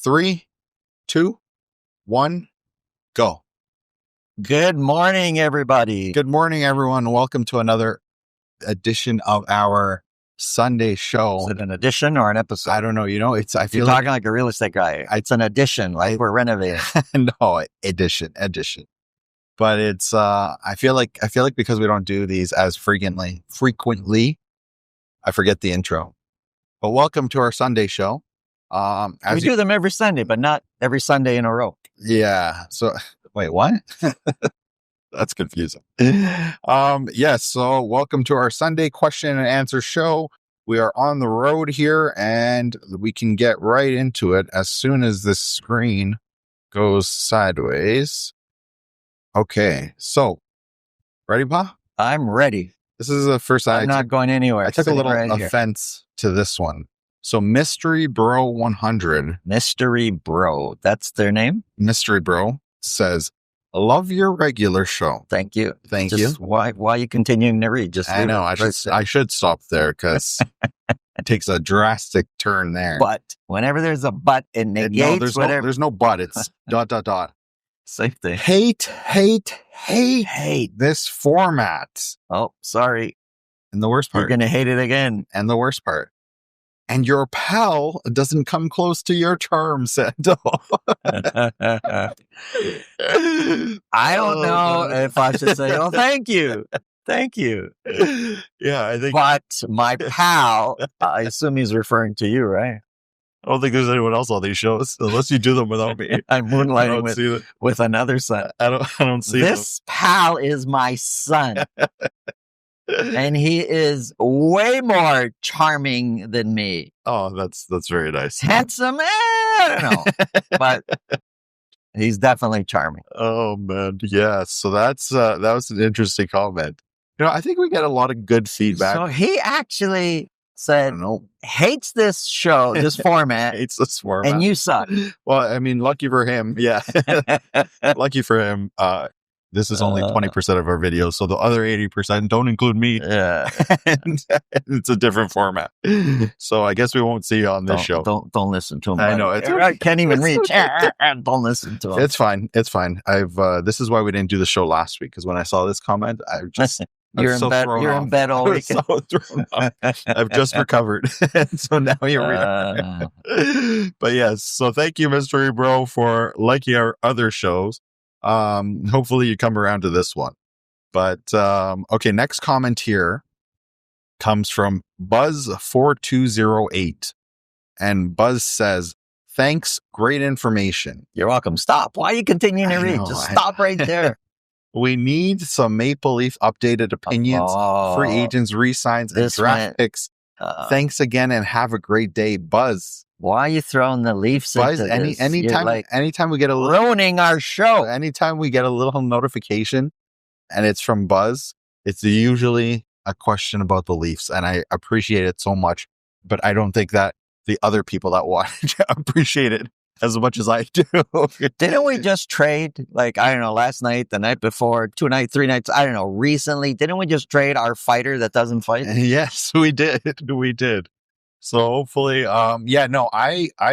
3, 2, 1, go. Good morning, everybody. Good morning, everyone. Welcome to another edition of our Sunday show. Is it an edition or an episode? I don't know. I feel You're talking like a real estate guy. It's an addition, like we're renovating. no, edition. But it's, I feel like because we don't do these as frequently, I forget the intro. But welcome to our Sunday show. We do them every Sunday, but not every Sunday in a row. Yeah. So wait, what? That's confusing. Yes. So welcome to our Sunday question and answer show. We are on the road here and we can get right into it as soon as this screen goes sideways. Okay. So ready, Pa? I'm ready. This is the first time I'm not going anywhere. I took a little right offense to this one. So Mystery Bro 100. Mystery Bro. That's their name? Mystery Bro says, love your regular show. Thank you. Thank you. Why are you continuing to read? I know. I should stop there because it takes a drastic turn there. But whenever there's a but, it negates whatever. There's no but. It's ... Same thing. Hate this format. Oh, sorry. And the worst part. You're going to hate it again. And the worst part. And your pal doesn't come close to your charm, Santo. I don't know if I should say, oh, thank you. Thank you. Yeah, I think. But my pal, I assume he's referring to you, right? I don't think there's anyone else on these shows unless you do them without me. I'm moonlighting with another son. I don't see this pal is my son. And he is way more charming than me. Oh, that's very nice. Handsome? I don't know. But he's definitely charming. Oh, man. Yeah. So that was an interesting comment. I think we get a lot of good feedback. So he actually said, hates this show, this format. Hates this format. And you suck. Well, I mean, lucky for him. Yeah. Lucky for him. This is only 20% of our videos. So the other 80% don't include me. Yeah. And it's a different format. So I guess we won't see you on this show. Don't listen to him. I know. I can't even reach. Don't listen to him. It's fine. This is why we didn't do the show last week. Because when I saw this comment, You're in bed all weekend. So thrown off. I've just recovered. So now you're But yes, so thank you, Mystery Bro, for liking our other shows. Hopefully you come around to this one. But okay, next comment here comes from Buzz4208. And Buzz says, thanks, great information. You're welcome. Stop. Why are you continuing to read? Just stop right there. We need some Maple Leaf updated opinions, free agents, re-signs, and draft picks. Thanks again and have a great day, Buzz. Why are you throwing the Leafs Buzz, into this? Anytime we get ruining our show. Anytime we get a little notification and it's from Buzz, it's usually a question about the Leafs. And I appreciate it so much, but I don't think that the other people that watch appreciate it as much as I do. Didn't we just trade, last night, the night before, 2 nights, 3 nights, recently? Didn't we just trade our fighter that doesn't fight? Yes, we did. We did. So hopefully, I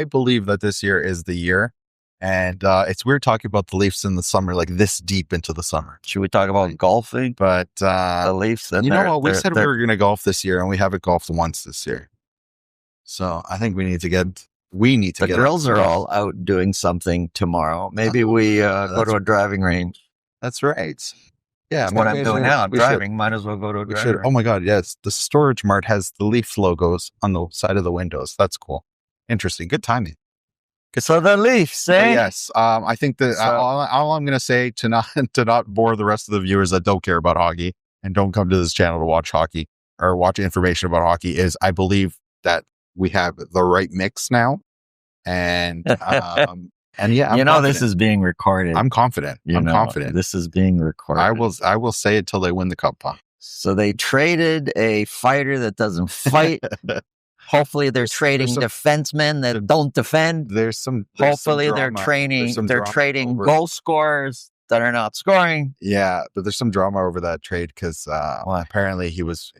believe that this year is the year. And it's weird talking about the Leafs in the summer, like this deep into the summer. Should we talk about golfing? But the Leafs, we said we were going to golf this year, and we haven't golfed once this year. So I think we need to get... The girls are all out doing something tomorrow. Maybe we go to a driving range. That's right. Yeah. That's what I'm doing now. I'm driving. Might as well go to a driving range. Oh my God. Yes. The Storage Mart has the Leaf logos on the side of the windows. That's cool. Interesting. Good timing. So the Leafs, eh? Yes. I think that all I'm going to say to not bore the rest of the viewers that don't care about hockey and don't come to this channel to watch hockey or watch information about hockey is I believe that we have the right mix now. And yeah, this is being recorded. I'm confident. Confident. This is being recorded. I will say it till they win the cup. Huh? So they traded a fighter that doesn't fight. Hopefully they're trading defensemen that don't defend. Hopefully they're trading goal scorers that are not scoring. Yeah, but there's some drama over that trade because apparently he was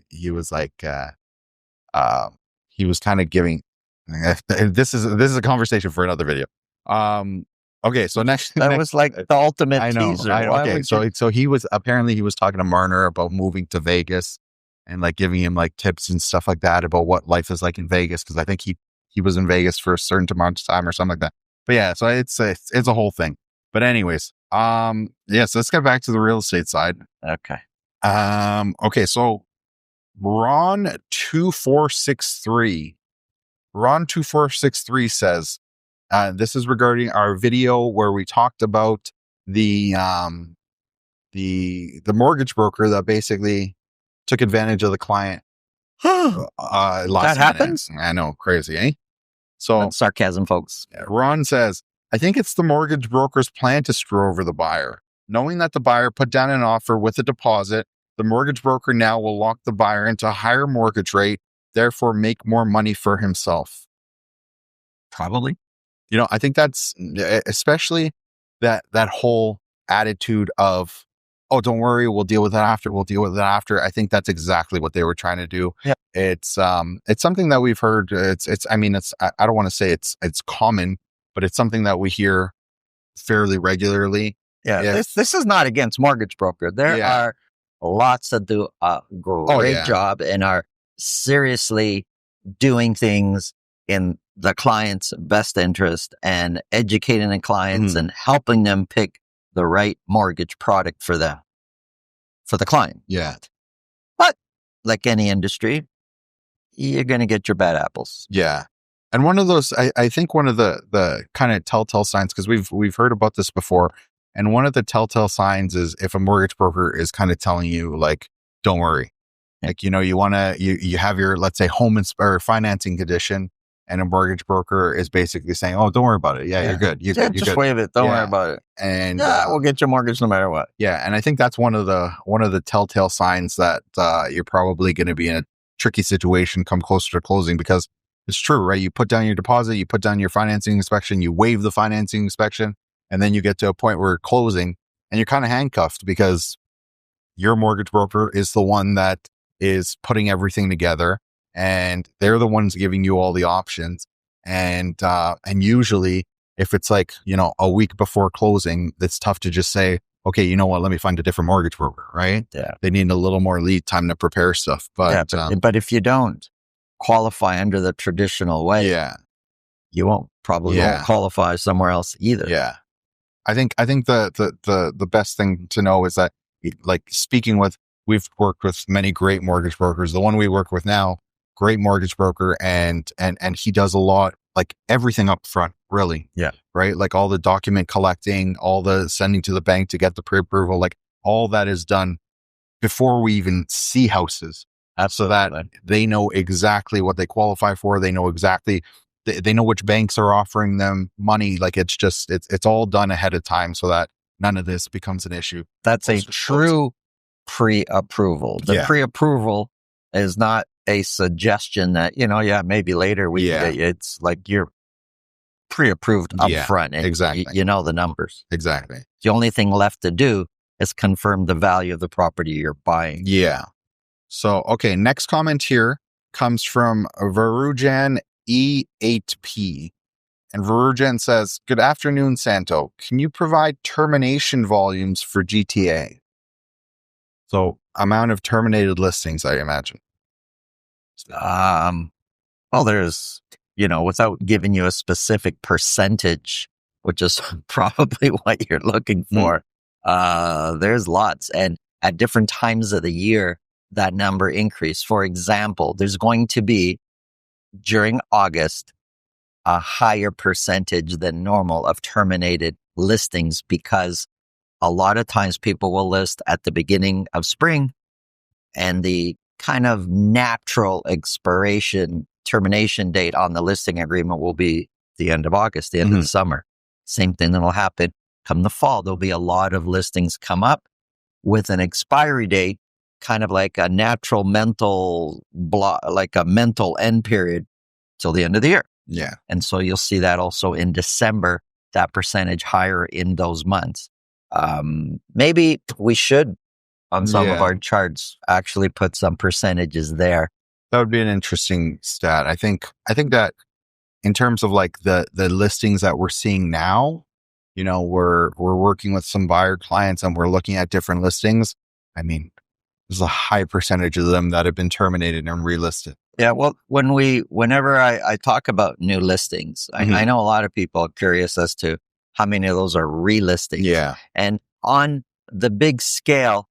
kind of giving. This is a conversation for another video. Okay, so next was like the ultimate teaser. Okay, so he was talking to Marner about moving to Vegas and like giving him like tips and stuff like that about what life is like in Vegas, because I think he was in Vegas for a certain amount of time or something like that. But yeah, so it's a whole thing. But anyways, yeah, so let's get back to the real estate side. Okay. Okay, so Ron2463 says, this is regarding our video where we talked about the mortgage broker that basically took advantage of the client. That happens? I know, crazy, eh? So that's sarcasm, folks. Ron says, I think it's the mortgage broker's plan to screw over the buyer. Knowing that the buyer put down an offer with a deposit, the mortgage broker now will lock the buyer into a higher mortgage rate, therefore make more money for himself. Probably. I think that's especially that whole attitude of, oh, don't worry, we'll deal with that after. I think that's exactly what they were trying to do. Yeah. It's something that we've heard. I don't want to say it's common, but it's something that we hear fairly regularly. Yeah. This is not against mortgage broker. There are lots that do a great job and are seriously doing things in the client's best interest and educating the clients and helping them pick the right mortgage product for the client. Yeah. But like any industry, you're going to get your bad apples. Yeah. And one of those, I think one of the kind of telltale signs, because we've heard about this before, and one of the telltale signs is if a mortgage broker is kind of telling you like, don't worry. Like, you have your, let's say, home or financing condition, and a mortgage broker is basically saying, oh, don't worry about it. Yeah, you're good. You're just waive it. Don't worry about it. And we'll get your mortgage no matter what. Yeah. And I think that's one of the telltale signs that you're probably going to be in a tricky situation come closer to closing, because it's true, right? You put down your deposit, you put down your financing inspection, you waive the financing inspection, and then you get to a point where you're closing and you're kind of handcuffed because your mortgage broker is the one that is putting everything together, and they're the ones giving you all the options. And usually if it's like, a week before closing, it's tough to just say, okay, you know what, let me find a different mortgage broker, right? Yeah. They need a little more lead time to prepare stuff. But but if you don't qualify under the traditional way, you won't qualify somewhere else either. Yeah. I think the best thing to know is that, like, we've worked with many great mortgage brokers. The one we work with now, great mortgage broker, and he does a lot, like everything up front, really. Yeah. Right. Like all the document collecting, all the sending to the bank to get the pre-approval, like all that is done before we even see houses. Absolutely. So that they know exactly what they qualify for. They know exactly, they know which banks are offering them money. Like it's all done ahead of time so that none of this becomes an issue. That's a true pre-approval. The pre-approval is not a suggestion that, maybe later we can get you. It's like you're pre-approved up front. And exactly. You know the numbers. Exactly. The only thing left to do is confirm the value of the property you're buying. Yeah. So, okay, next comment here comes from Varujan E8P. And Varujan says, good afternoon, Santo. Can you provide termination volumes for GTA? So, amount of terminated listings, I imagine. Well, there's, without giving you a specific percentage, which is probably what you're looking for, there's lots. And at different times of the year, that number increase. For example, there's going to be, during August, a higher percentage than normal of terminated listings, because a lot of times people will list at the beginning of spring, and the kind of natural termination date on the listing agreement will be the end of August, the end of the summer. Same thing that'll happen come the fall. There'll be a lot of listings come up with an expiry date, kind of like a natural mental block, like a mental end period till the end of the year. Yeah. And so you'll see that also in December, that percentage higher in those months. Maybe we should, on some of our charts, actually put some percentages there. That would be an interesting stat. I think that in terms of like the listings that we're seeing now, we're working with some buyer clients and we're looking at different listings. I mean, there's a high percentage of them that have been terminated and relisted. Yeah, well, whenever I talk about new listings, I know a lot of people are curious as to how many of those are relistings. Yeah. And on the big scale,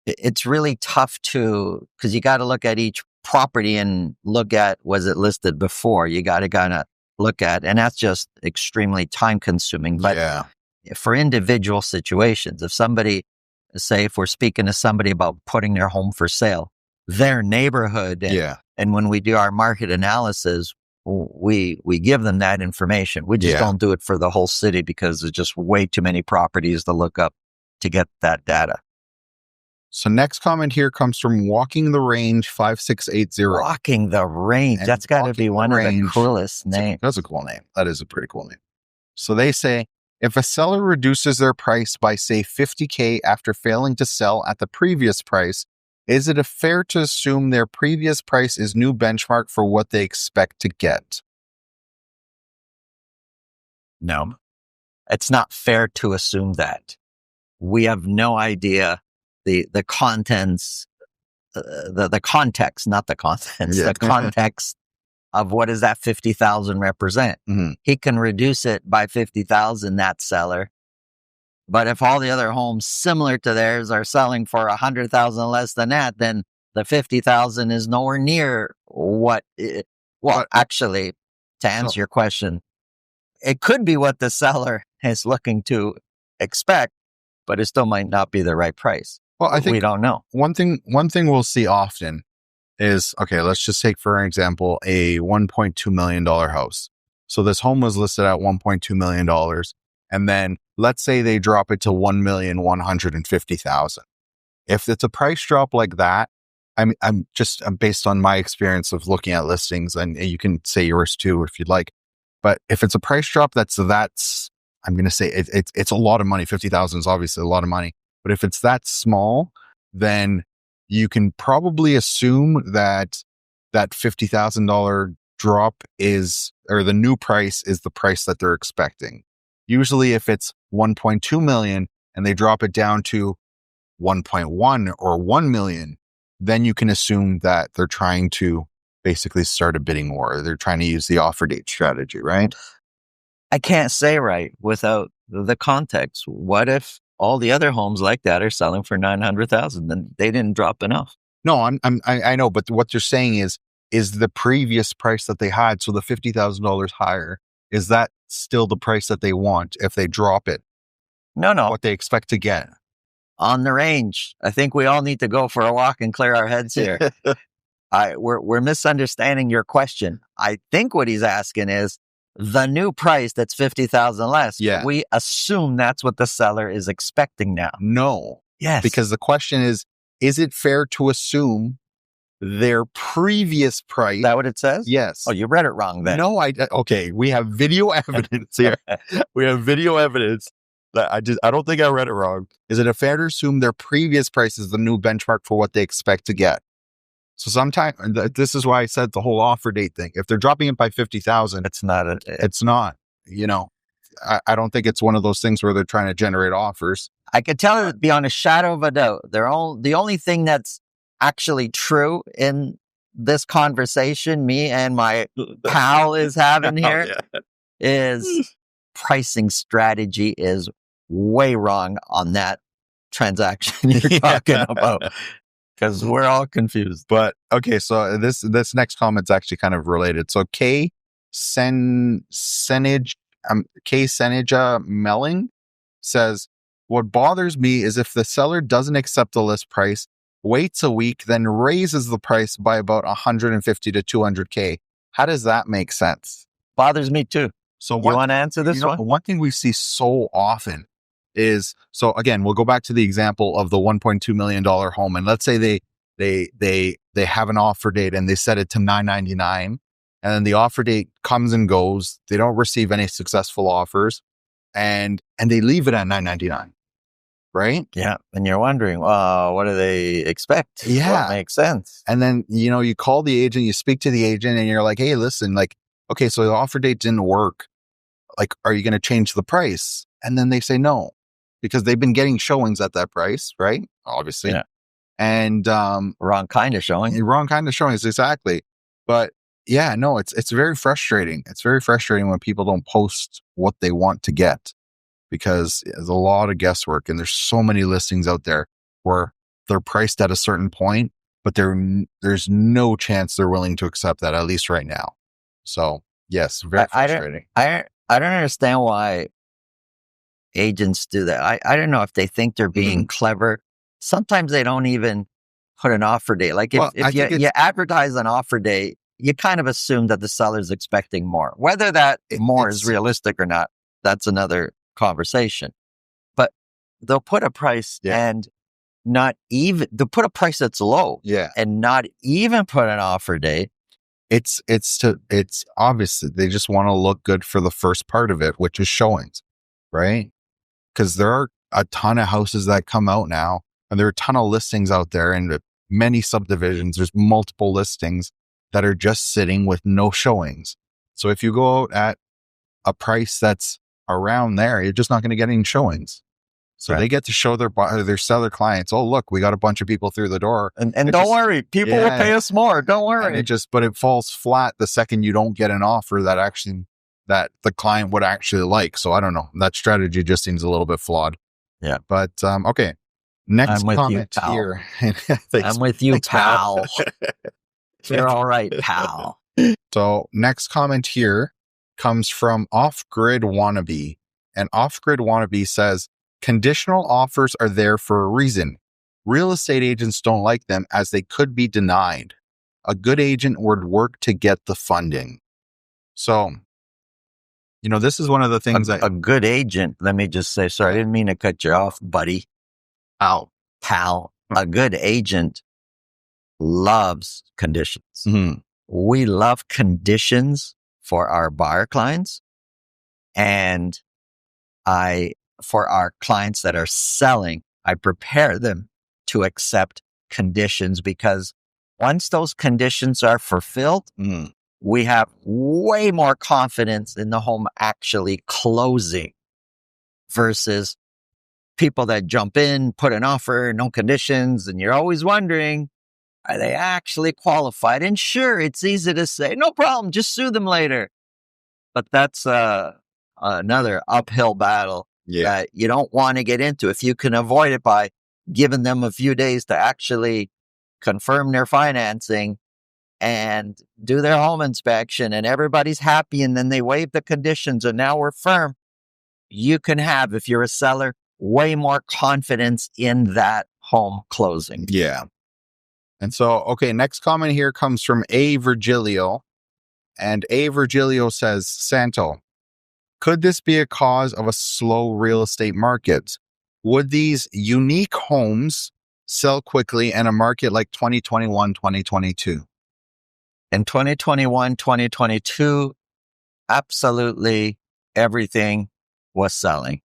it's really tough because you got to look at each property and look at, was it listed before? You got to kind of look at, and that's just extremely time consuming. But for individual situations, if somebody, say, if we're speaking to somebody about putting their home for sale, their neighborhood, and when we do our market analysis, we give them that information. We just don't do it for the whole city because there's just way too many properties to look up to get that data. So next comment here comes from Walking the Range 5680. Walking the Range. And that's got to be one of the coolest names. That's a cool name. That is a pretty cool name. So they say, if a seller reduces their price by, say, $50,000 after failing to sell at the previous price, is it fair to assume their previous price is new benchmark for what they expect to get? No, it's not fair to assume that. We have no idea the contents, the context, not the contents, the context of what does that 50,000 represent. He can reduce it by 50,000, that seller. But if all the other homes similar to theirs are selling for 100,000 less than that, then the 50,000 is nowhere near what. Actually, to answer your question, it could be what the seller is looking to expect, but it still might not be the right price. Well, I think we don't know. One thing we'll see often is, okay, let's just take for example a $1.2 million house. So this home was listed at $1.2 million. And then let's say they drop it to $1,150,000. If it's a price drop like that, I'm based on my experience of looking at listings, and you can say yours too if you'd like. But if it's a price drop that's I'm going to say it's a lot of money. 50,000 is obviously a lot of money. But if it's that small, then you can probably assume that $50,000 drop or the new price is the price that they're expecting. Usually if it's 1.2 million and they drop it down to 1.1 or 1 million, then you can assume that they're trying to basically start a bidding war. They're trying to use the offer date strategy, right? I can't say right without the context. What if all the other homes like that are selling for 900,000 and they didn't drop enough? No, I know, but what you're saying is the previous price that they had, so the $50,000 higher, is that still the price that they want if they drop it? No. What they expect to get? On the range. I think we all need to go for a walk and clear our heads here. We're misunderstanding your question. I think what he's asking is the new price that's 50,000 less. Yeah. We assume that's what the seller is expecting now. No. Yes. Because the question is it fair to assume their previous price? Is that what it says? Yes. Oh, you read it wrong then. No, okay. We have video evidence here. We have video evidence that I don't think I read it wrong. Is it fair to assume their previous price is the new benchmark for what they expect to get? So sometimes, this is why I said the whole offer date thing. If they're dropping it by 50,000, it's not, I don't think it's one of those things where they're trying to generate offers. I could tell it beyond a shadow of a doubt. The only thing that's actually true in this conversation me and my pal is having here is pricing strategy is way wrong on that transaction you're talking about, because we're all confused. But okay, so this next comment's actually kind of related. So K Senija Melling says, what bothers me is if the seller doesn't accept the list price, waits a week, then raises the price by about 150 to 200K. How does that make sense? Bothers me too. So you want to answer this one? One thing we see so often is, so again, we'll go back to the example of the $1.2 million home. And let's say they have an offer date and they set it to $999. And then the offer date comes and goes. They don't receive any successful offers and they leave it at $999. Right? Yeah. And you're wondering, what do they expect? Yeah. What makes sense? And then, you call the agent, you speak to the agent and you're like, hey, listen, like, okay, so the offer date didn't work. Like, are you going to change the price? And then they say no, because they've been getting showings at that price, right? Obviously. Yeah. And wrong kind of showings. Exactly. But yeah, no, it's very frustrating. It's very frustrating when people don't post what they want to get, because there's a lot of guesswork, and there's so many listings out there where they're priced at a certain point, but there's no chance they're willing to accept that, at least right now. So yes, very frustrating. I don't understand why agents do that. I don't know if they think they're being clever. Sometimes they don't even put an offer date. Like if you advertise an offer date, you kind of assume that the seller's expecting more. Whether that more is realistic or not, that's another conversation. But they'll put a price and they'll put a price that's low and not even put an offer date. It's obvious they just want to look good for the first part of it, which is showings, right? Because there are a ton of houses that come out now, and there are a ton of listings out there, and many subdivisions, there's multiple listings that are just sitting with no showings. So if you go out at a price that's around there, you're just not going to get any showings. So they get to show their seller clients, oh, look, we got a bunch of people through the door. And don't worry, people will pay us more. Don't worry. But it falls flat the second you don't get an offer that the client would actually like. So I don't know. That strategy just seems a little bit flawed. Yeah. But okay. Next comment here. I'm with you, pal. You're all right, pal. So next comment here comes from Off-Grid Wannabe. And Off-Grid Wannabe says, conditional offers are there for a reason. Real estate agents don't like them as they could be denied. A good agent would work to get the funding. So, this is one of the things a good agent, let me just say, sorry, I didn't mean to cut you off, buddy. Pal. A good agent loves conditions. Mm-hmm. We love conditions for our buyer clients, and for our clients that are selling, I prepare them to accept conditions, because once those conditions are fulfilled, we have way more confidence in the home actually closing versus people that jump in, put an offer, no conditions, and you're always wondering, are they actually qualified? And sure, it's easy to say, no problem, just sue them later. But that's another uphill battle that you don't want to get into. If you can avoid it by giving them a few days to actually confirm their financing and do their home inspection, and everybody's happy, and then they waive the conditions, and now we're firm, you can have, if you're a seller, way more confidence in that home closing. Yeah. And so, okay, next comment here comes from A. Virgilio. And A. Virgilio says, Santo, could this be a cause of a slow real estate market? Would these unique homes sell quickly in a market like 2021, 2022? In 2021, 2022, absolutely everything was selling.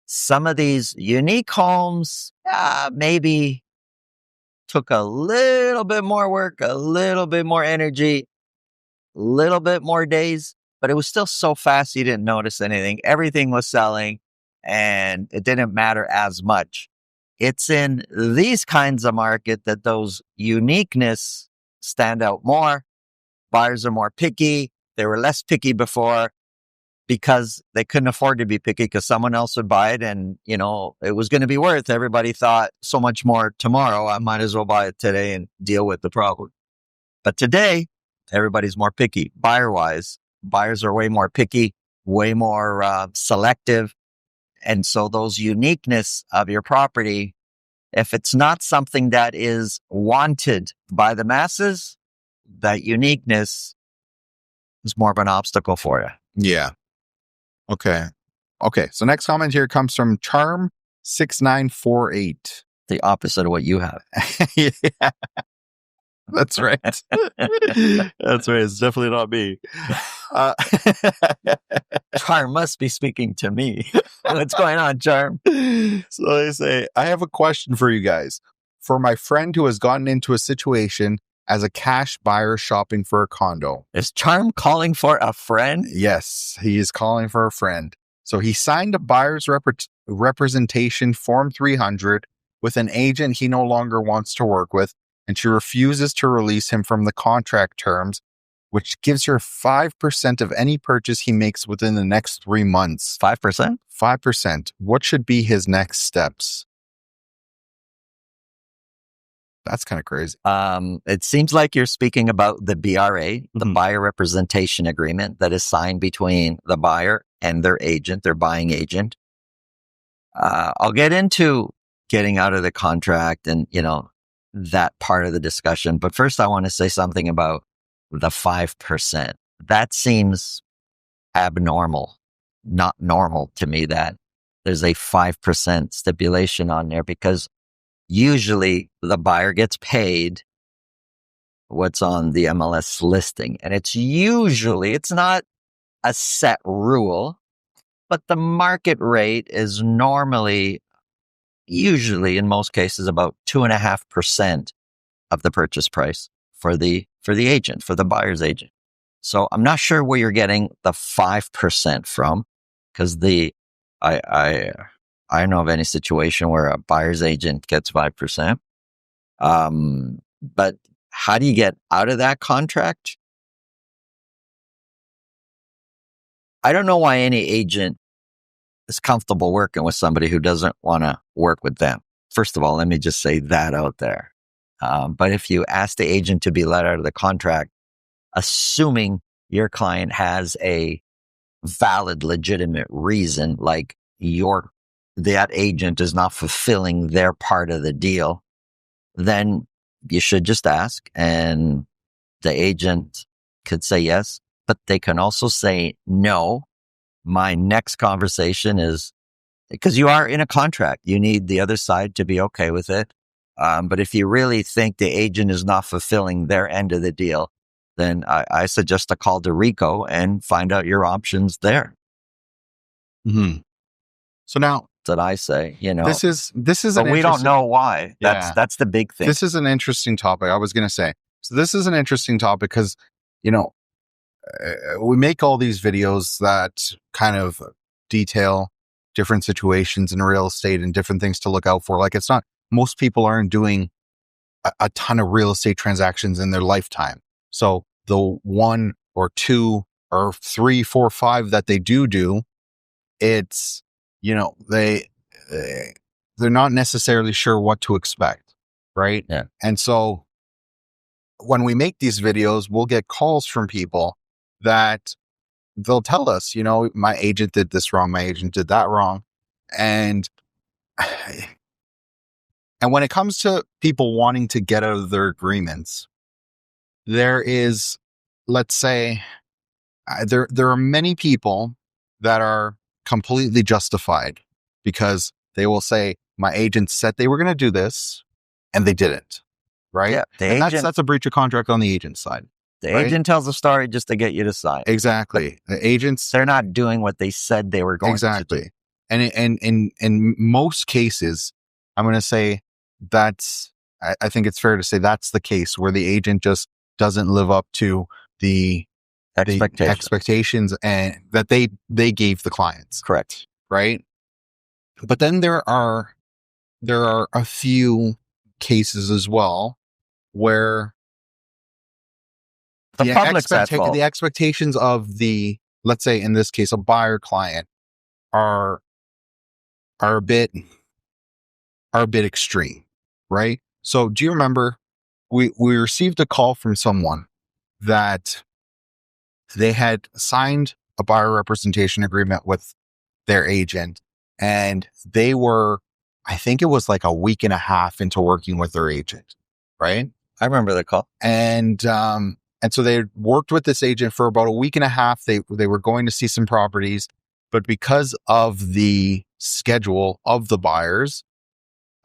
Some of these unique homes maybe took a little bit more work, a little bit more energy, a little bit more days, but it was still so fast you didn't notice anything. Everything was selling, and it didn't matter as much. It's in these kinds of market that those uniqueness stand out more. Buyers are more picky. They were less picky before because they couldn't afford to be picky because someone else would buy it, and, it was going to be worth, everybody thought, so much more tomorrow. I might as well buy it today and deal with the problem. But today, everybody's more picky. Buyer-wise, buyers are way more picky, way more selective. And so those uniqueness of your property, if it's not something that is wanted by the masses, that uniqueness is more of an obstacle for you. Yeah. Okay. So next comment here comes from Charm6948. The opposite of what you have. Yeah. That's right. That's right. It's definitely not me. Charm must be speaking to me. What's going on, Charm? So they say, I have a question for you guys. For my friend who has gotten into a situation as a cash buyer shopping for a condo. Is Charm calling for a friend? Yes, he is calling for a friend. So he signed a buyer's representation Form 300 with an agent he no longer wants to work with, and she refuses to release him from the contract terms, which gives her 5% of any purchase he makes within the next 3 months. 5%? 5%. What should be his next steps? That's kind of crazy. It seems like you're speaking about the BRA, the buyer representation agreement that is signed between the buyer and their agent, their buying agent. I'll get into getting out of the contract and, that part of the discussion. But first, I want to say something about the 5%. That seems abnormal, not normal to me that there's a 5% stipulation on there, because usually the buyer gets paid what's on the MLS listing. And it's not a set rule, but the market rate is usually in most cases about 2.5% of the purchase price for the agent, for the buyer's agent. So I'm not sure where you're getting the 5% from, because I don't know of any situation where a buyer's agent gets 5%. But how do you get out of that contract? I don't know why any agent is comfortable working with somebody who doesn't want to work with them. First of all, let me just say that out there. But if you ask the agent to be let out of the contract, assuming your client has a valid, legitimate reason, like that agent is not fulfilling their part of the deal, then you should just ask, and the agent could say yes, but they can also say no. My next conversation is, because you are in a contract, you need the other side to be okay with it. But if you really think the agent is not fulfilling their end of the deal, then I suggest a call to RICO and find out your options there. Mm-hmm. So now, that I say, this is, but we don't know why. That's the big thing. This is an interesting topic. I was going to say, so this is an interesting topic because, we make all these videos that kind of detail different situations in real estate and different things to look out for. Like, it's not, most people aren't doing a ton of real estate transactions in their lifetime. So the 1 or 2 or 3, 4, 5 that they do, it's, they're not necessarily sure what to expect. Right. Yeah. And so when we make these videos, we'll get calls from people that they'll tell us, my agent did this wrong. My agent did that wrong. And when it comes to people wanting to get out of their agreements, there is, let's say, there are many people that are completely justified because they will say, my agent said they were going to do this and they didn't. Right? Yeah, and that's a breach of contract on the agent side. The agent tells a story just to get you to sign. Exactly. The agents, they're not doing what they said they were going to do. And in most cases, I'm going to say I think it's fair to say that's the case where the agent just doesn't live up to the expectations and that they gave the clients. Correct. Right. But then there are a few cases as well where the public's at fault. The expectations of the, let's say in this case, a buyer client are a bit extreme, right? So do you remember we received a call from someone that they had signed a buyer representation agreement with their agent, and they were, I think it was like a week and a half into working with their agent, right? I remember the call. And so they worked with this agent for about a week and a half. They were going to see some properties, but because of the schedule of the buyers,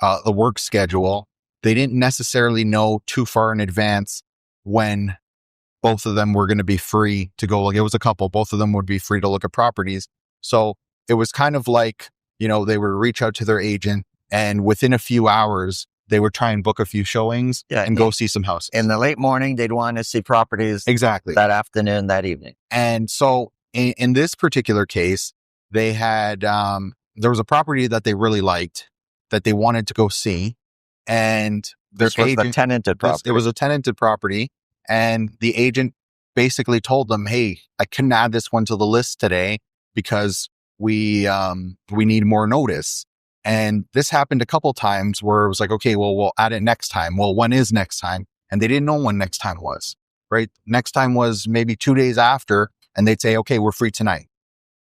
the work schedule, they didn't necessarily know too far in advance when both of them were going to be free to go. Like, it was a couple, both of them would be free to look at properties. So it was kind of like, they would reach out to their agent, and within a few hours, they would try and book a few showings and go see some houses. In the late morning, they'd want to see properties. Exactly. That afternoon, that evening. And so in this particular case, they had, there was a property that they really liked that they wanted to go see. And this was the tenanted property. It was a tenanted property. And the agent basically told them, hey, I couldn't add this one to the list today because we need more notice. And this happened a couple times where it was like, okay, well, we'll add it next time. Well, when is next time? And they didn't know when next time was, right? Next time was maybe 2 days after, and they'd say, okay, we're free tonight,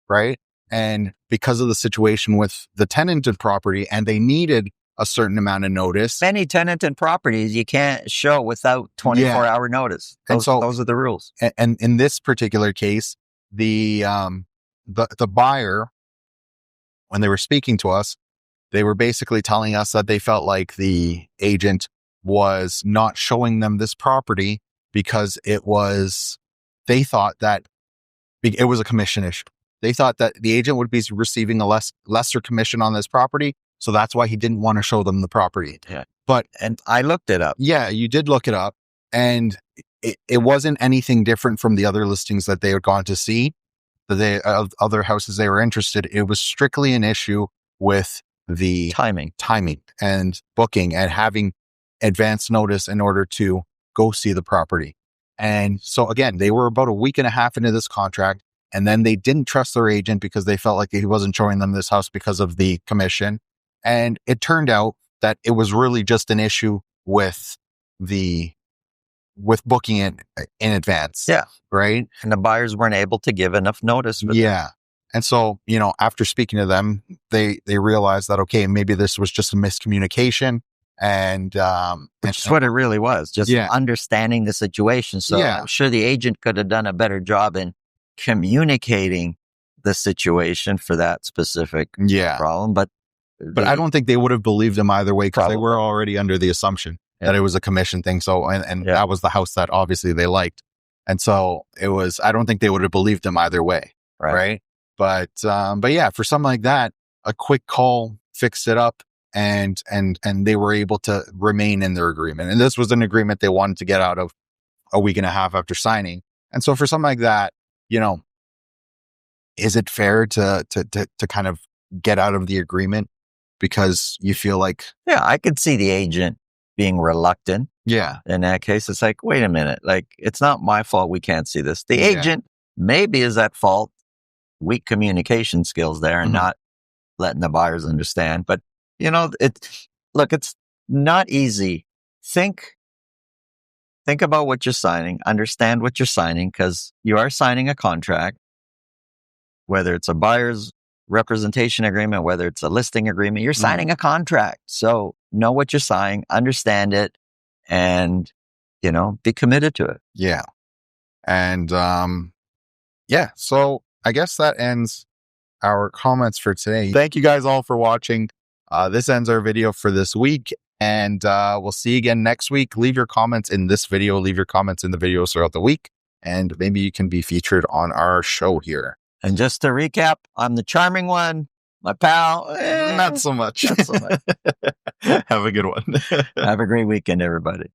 right? And because of the situation with the tenanted property, and they needed a certain amount of notice. Many tenanted properties you can't show without 24-hour notice. Those are the rules. And in this particular case, the buyer, when they were speaking to us, they were basically telling us that they felt like the agent was not showing them this property because they thought that it was a commission issue. They thought that the agent would be receiving a lesser commission on this property. So that's why he didn't want to show them the property. Yeah. And I looked it up. Yeah, you did look it up. And it wasn't anything different from the other listings that they had gone to see, other houses they were interested. It was strictly an issue with the timing and booking and having advance notice in order to go see the property. And so again, they were about a week and a half into this contract, and then they didn't trust their agent because they felt like he wasn't showing them this house because of the commission. And it turned out that it was really just an issue with booking it in advance. Yeah. Right. And the buyers weren't able to give enough notice. Yeah. And so, after speaking to them, they realized that, okay, maybe this was just a miscommunication. And which is what it really was, just understanding the situation. So I'm sure the agent could have done a better job in communicating the situation for that specific problem. But I don't think they would have believed him either way, because they were already under the assumption that it was a commission thing. So, and that was the house that obviously they liked. And so I don't think they would have believed him either way. Right. But yeah, for something like that, a quick call fixed it up, and they were able to remain in their agreement. And this was an agreement they wanted to get out of a week and a half after signing. And so for something like that, is it fair to kind of get out of the agreement because you feel like... Yeah, I could see the agent being reluctant. Yeah. In that case, it's like, wait a minute, like, it's not my fault we can't see this. The agent maybe is at fault, weak communication skills there, and not letting the buyers understand. But, it's not easy. Think about what you're signing, understand what you're signing, because you are signing a contract, whether it's a buyer's representation agreement, whether it's a listing agreement, you're signing a contract. So know what you're signing, understand it, and, be committed to it. Yeah. And, so I guess that ends our comments for today. Thank you guys all for watching. This ends our video for this week, and we'll see you again next week. Leave your comments in this video, leave your comments in the videos throughout the week, and maybe you can be featured on our show here. And just to recap, I'm the charming one, my pal. Not so much. Not so much. Have a good one. Have a great weekend, everybody.